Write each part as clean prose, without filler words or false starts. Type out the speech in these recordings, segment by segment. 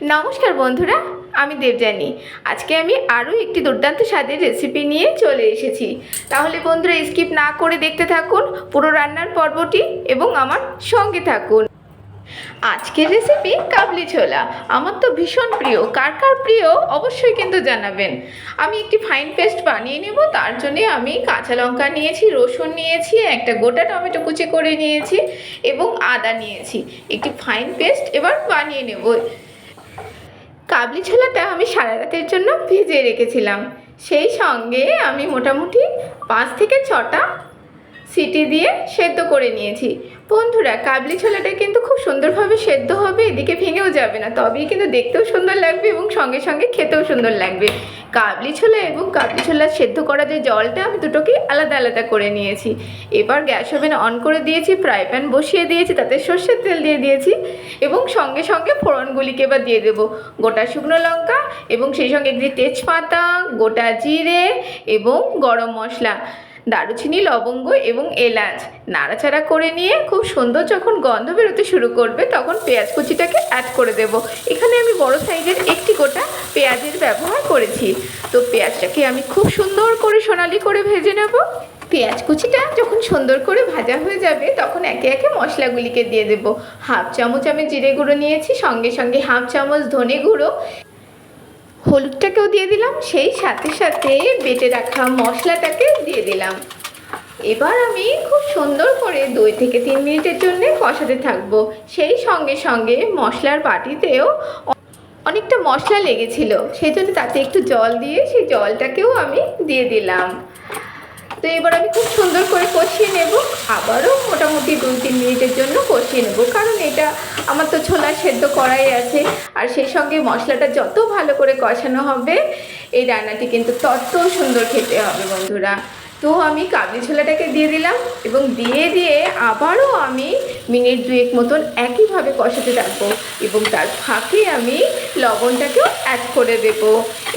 নমস্কার বন্ধুরা, আমি দেবযানী। আজকে আমি আরও একটি দুর্দান্ত স্বাদের রেসিপি নিয়ে চলে এসেছি। তাহলে বন্ধুরা স্কিপ না করে দেখতে থাকুন পুরো রান্নার পর্বটি এবং আমার সঙ্গে থাকুন। আজকের রেসিপি কাবলি ছোলা। আমার তো ভীষণ প্রিয়। কার কার প্রিয় অবশ্যই কিন্তু জানাবেন। আমি একটি ফাইন পেস্ট বানিয়ে নেব। তার জন্যে আমি কাঁচা লঙ্কা নিয়েছি, রসুন নিয়েছি, একটা গোটা টমেটো কুচি করে নিয়েছি এবং আদা নিয়েছি। একটি ফাইন পেস্ট এবার বানিয়ে নেব। কাবলি ছোলাটা আমি সারা রাতের জন্য ভিজিয়ে রেখেছিলাম। সেই সঙ্গে আমি মোটামুটি 5 থেকে 6টা সিটি দিয়ে সেদ্ধ করে নিয়েছি। বন্ধুরা, কাবলি ছোলাটা কিন্তু খুব সুন্দরভাবে সেদ্ধ হবে, এদিকে ভেঙেও যাবে না, তবেই কিন্তু দেখতেও সুন্দর লাগবে এবং সঙ্গে সঙ্গে খেতেও সুন্দর লাগবে। কাবলি ছোলা এবং কাবলি ছোলা সেদ্ধ করা যে জলটা, আমি দুটোকেই আলাদা আলাদা করে নিয়েছি। এবার গ্যাস ওভেন অন করে দিয়েছি, ফ্রাই প্যান বসিয়ে দিয়েছি, তাতে সর্ষের তেল দিয়ে দিয়েছি এবং সঙ্গে সঙ্গে ফোড়নগুলিকে এবার দিয়ে দেবো। গোটা শুকনো লঙ্কা এবং সেই সঙ্গে একটি তেজপাতা, গোটা জিরে এবং গরম মশলা, দারুচিনি, লবঙ্গ এবং এলাচ নাড়াচাড়া করে নিয়ে খুব সুন্দর যখন গন্ধ বেরোতে শুরু করবে তখন পেঁয়াজ কুচিটাকে অ্যাড করে দেব। এখানে আমি বড় সাইজের একটি গোটা পেঁয়াজের ব্যবহার করেছি। তো পেঁয়াজটাকে আমি খুব সুন্দর করে সোনালি করে ভেজে নেব। পেঁয়াজ কুচিটা যখন সুন্দর করে ভাজা হয়ে যাবে তখন একে একে মশলাগুলিকে দিয়ে দেব। হাফ চামচ আমি জিরে গুঁড়ো নিয়েছি, সঙ্গে সঙ্গে হাফ চামচ ধনে গুঁড়ো, হলুদটাকেও দিয়ে দিলাম, সেই সাথে সাথে বেটে রাখা মশলাটাকে দিয়ে দিলাম। এবার আমি খুব সুন্দর করে 2 থেকে 3 মিনিটের জন্য কষাতে থাকবো। সেই সঙ্গে সঙ্গে মশলার বাটিতেও অনেকটা মশলা লেগেছিল, সেই জন্য তাতে একটু জল দিয়ে সেই জলটাকেও আমি দিয়ে দিলাম। তো এবার আমি খুব সুন্দর করে কষিয়ে নেব। আবারও মোটামুটি 2-3 মিনিটের জন্য কষিয়ে নেব, কারণ এটা আমার তো ছোলা সেদ্ধ করাই আছে। আর সেই সঙ্গে মশলাটা যত ভালো করে কষানো হবে এই রান্নাটি কিন্তু তত সুন্দর খেতে হবে বন্ধুরা। তো আমি কাবলি ছোলাটাকে দিয়ে দিলাম এবং দিয়ে আবারও আমি মিনিট 2 মতন একইভাবে কষাতে থাকবো এবং তার ফাঁকে আমি লবণটাকেও অ্যাড করে দেব।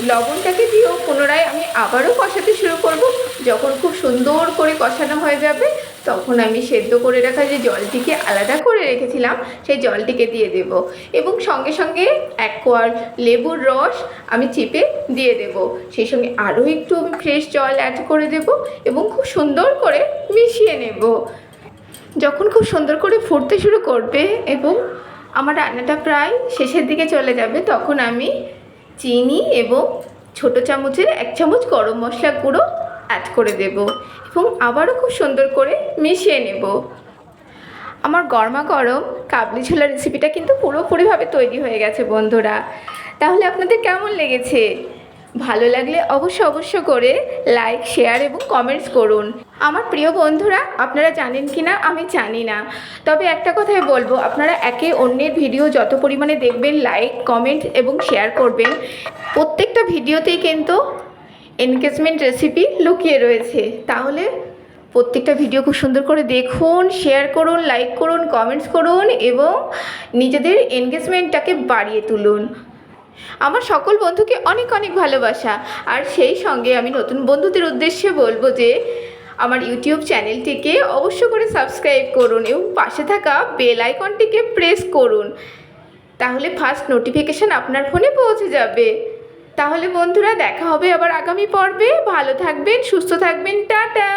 লবণটাকে দিয়েও পুনরায় আমি আবারও কষাতে শুরু করব। যখন খুব সুন্দর করে কষানো হয়ে যাবে তখন আমি সেদ্ধ করে রাখা যে জলটিকে আলাদা করে রেখেছিলাম সেই জলটিকে দিয়ে দেব এবং সঙ্গে সঙ্গে 1 কোয়া লেবুর রস আমি চিপে দিয়ে দেব। সেই সঙ্গে আরও একটু আমি ফ্রেশ জল অ্যাড করে দেব এবং খুব সুন্দর করে মিশিয়ে নেব। যখন খুব সুন্দর করে ফুটতে শুরু করবে এবং আমার রান্নাটা প্রায় শেষের দিকে চলে যাবে তখন আমি চিনি এবং ছোটো চামচের 1 চামচ গরম মশলা গুঁড়ো অ্যাড করে দেব এবং আবারও খুব সুন্দর করে মিশিয়ে নেব। আমার গরমা গরম কাবলি ছোলা রেসিপিটা কিন্তু পুরোপুরিভাবে তৈরি হয়ে গেছে বন্ধুরা। তাহলে আপনাদের কেমন লেগেছে? ভালো লাগলে অবশ্য করে লাইক, শেয়ার এবং কমেন্টস করুন। আমার প্রিয় বন্ধুরা, আপনারা জানেন কি না আমি জানি না, তবে একটা কথাই বলবো, আপনারা একে অন্যের ভিডিও যত পরিমাণে দেখবেন, লাইক, কমেন্ট এবং শেয়ার করবেন, প্রত্যেকটা ভিডিওতেই কিন্তু এনগেজমেন্ট রেসিপি লুকিয়ে রয়েছে। তাহলে প্রত্যেকটা ভিডিও খুব সুন্দর করে দেখুন, শেয়ার করুন, লাইক করুন, কমেন্টস করুন এবং নিজেদের এনগেজমেন্টটাকে বাড়িয়ে তুলুন। আমার সকল বন্ধুকে অনেক অনেক ভালোবাসা। আর সেই সঙ্গে আমি নতুন বন্ধুদের উদ্দেশ্যে বলবো যে আমার ইউটিউব চ্যানেলটিকে অবশ্য করে সাবস্ক্রাইব করুন এবং পাশে থাকা বেল আইকনটিকে প্রেস করুন, তাহলে ফার্স্ট নোটিফিকেশান আপনার ফোনে পৌঁছে যাবে। তাহলে বন্ধুরা দেখা হবে আবার আগামী পর্বে। ভালো থাকবেন, সুস্থ থাকবেন, টাটা।